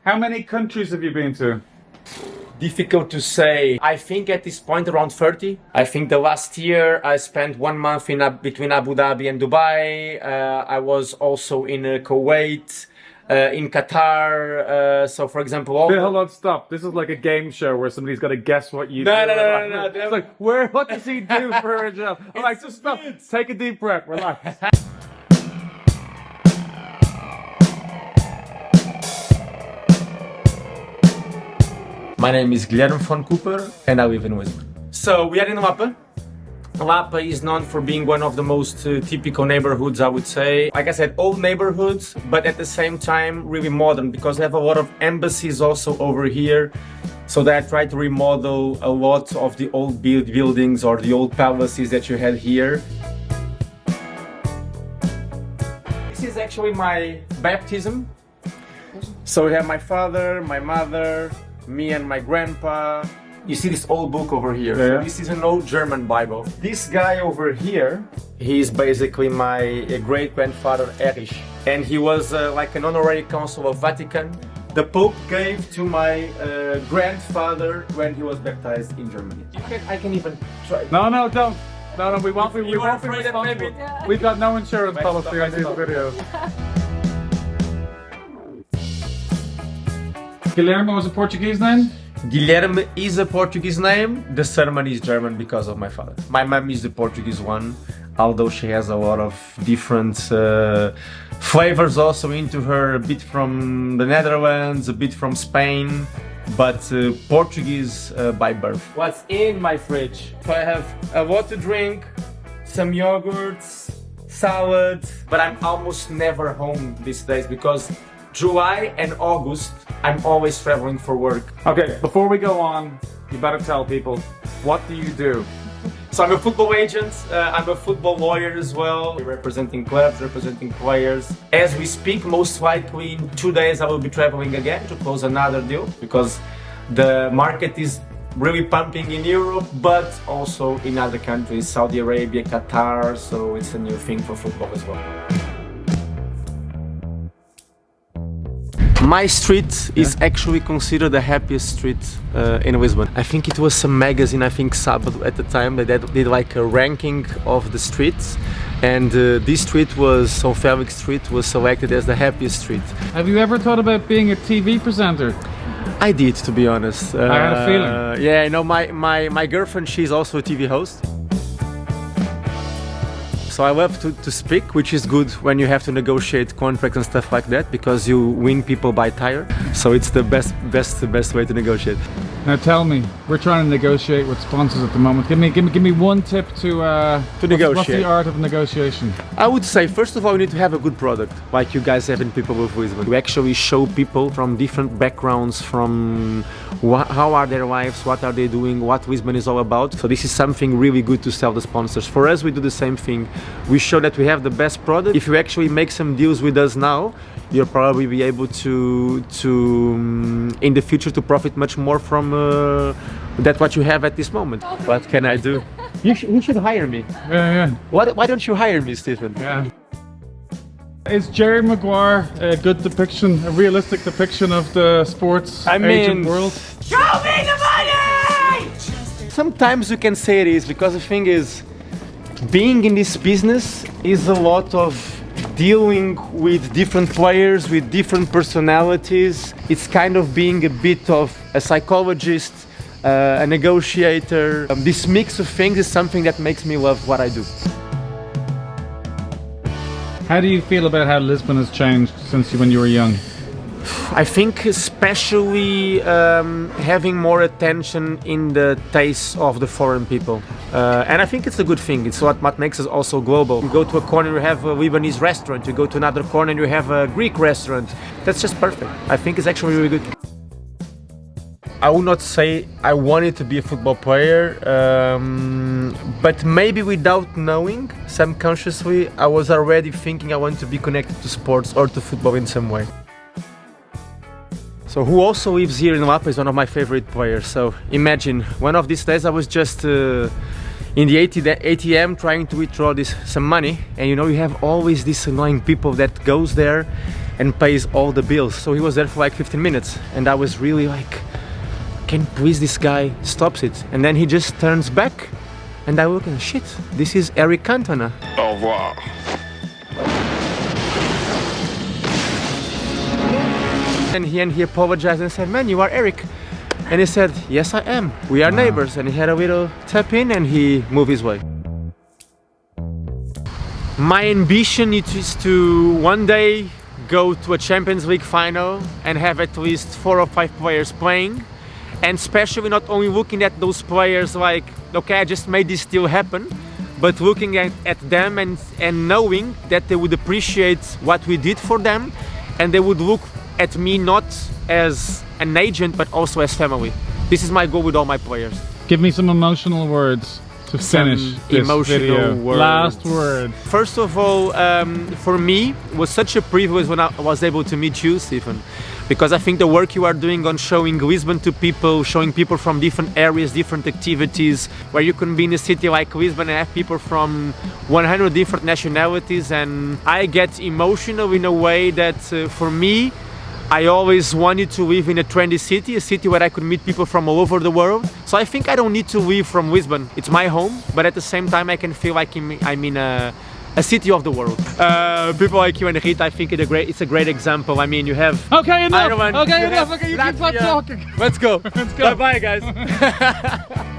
How many countries have you been to? Difficult to say. I think at this point around 30. I think the last year I spent 1 month in between Abu Dhabi and Dubai. I was also in Kuwait, in Qatar. So for example, Hold on, stop. This is like a game show where somebody's got to guess what you do. No. It's like, what does he do for a job? I'm like, just stop. Take a deep breath. Relax. My name is Guilherme Von Cüpper and I live in Lisbon. So we are in Lapa. Lapa is known for being one of the most typical neighborhoods, I would say. Like I said, old neighborhoods, but at the same time really modern, because they have a lot of embassies also over here. So they try to remodel a lot of the old buildings or the old palaces that you had here. This is actually my baptism. So we have my father, my mother, me and my grandpa. You see this old book over here. Yeah. So this is an old German Bible. This guy over here, he's basically my great-grandfather Erich. And he was like an honorary consul of Vatican. The Pope gave to my grandfather when he was baptized in Germany. I can even try. No, don't. No, we won't be afraid that maybe- responsible. We've got no insurance policy on these videos. Guilherme was a Portuguese name? Guilherme is a Portuguese name. The surname is German because of my father. My mom is the Portuguese one, although she has a lot of different flavors also into her, a bit from the Netherlands, a bit from Spain, but Portuguese by birth. What's in my fridge? So I have a lot to drink, some yogurts, salads, but I'm almost never home these days because July and August, I'm always traveling for work. Okay, before we go on, you better tell people, what do you do? So I'm a football agent, I'm a football lawyer as well, representing clubs, representing players. As we speak, most likely in 2 days I will be traveling again to close another deal because the market is really pumping in Europe, but also in other countries, Saudi Arabia, Qatar, so it's a new thing for football as well. My street is actually considered the happiest street in Lisbon. I think it was some magazine, I think Sábado at the time, that did like a ranking of the streets, and this street was, São Félix Street, was selected as the happiest street. Have you ever thought about being a TV presenter? I did, to be honest. I had a feeling. Yeah, you know, my girlfriend, she's also a TV host. So I love to speak, which is good when you have to negotiate contracts and stuff like that, because you win people by tire. So it's the best way to negotiate. Now tell me, we're trying to negotiate with sponsors at the moment. Give me one tip to negotiate. What's the art of negotiation? I would say, first of all, you need to have a good product, like you guys have in People of Lisbon. You actually show people from different backgrounds, from how are their lives, what are they doing, what Lisbon is all about. So this is something really good to sell the sponsors. For us, we do the same thing. We show that we have the best product. If you actually make some deals with us now, you'll probably be able to in the future to profit much more from that what you have at this moment. What can I do? You should hire me. Yeah. Why don't you hire me, Stephen? Yeah. Is Jerry Maguire a good depiction, a realistic depiction of the sports agent world? Show me the money! Sometimes you can say it is, because the thing is, being in this business is a lot of dealing with different players, with different personalities. It's kind of being a bit of a psychologist, a negotiator. This mix of things is something that makes me love what I do. How do you feel about how Lisbon has changed since when you were young? I think especially having more attention in the taste of the foreign people. And I think it's a good thing. It's what makes us also global. You go to a corner, you have a Lebanese restaurant. You go to another corner, you have a Greek restaurant. That's just perfect. I think it's actually really good. I would not say I wanted to be a football player, but maybe without knowing, subconsciously, I was already thinking I want to be connected to sports or to football in some way. So who also lives here in Lapa is one of my favorite players. So imagine, one of these days I was just in the ATM trying to withdraw some money, and you know, you have always these annoying people that goes there and pays all the bills. So he was there for like 15 minutes, and I was really like, can please this guy stops it? And then he just turns back, and I look and shit, this is Eric Cantona. Au revoir. And he apologized and said, man, you are Eric. And he said, yes, I am. We are neighbors. And he had a little tap in and he moved his way. My ambition is to one day go to a Champions League final and have at least 4 or 5 players playing. And especially not only looking at those players like, okay, I just made this deal happen, but looking at them and knowing that they would appreciate what we did for them, and they would look at me not as an agent but also as family. This is my goal with all my players. Give me some emotional words to finish this video. Words. Last word. First of all, for me, it was such a privilege when I was able to meet you, Stephen, because I think the work you are doing on showing Lisbon to people, showing people from different areas, different activities, where you can be in a city like Lisbon and have people from 100 different nationalities, and I get emotional in a way that for me, I always wanted to live in a trendy city, a city where I could meet people from all over the world. So I think I don't need to live from Lisbon. It's my home, but at the same time I can feel like I'm in a city of the world. People like you and Rita, I think it's a great example. I mean, you have... Okay, enough! Ireland, okay, you enough! Okay, you keep on talking! Let's go! Let's go! Bye-bye, guys!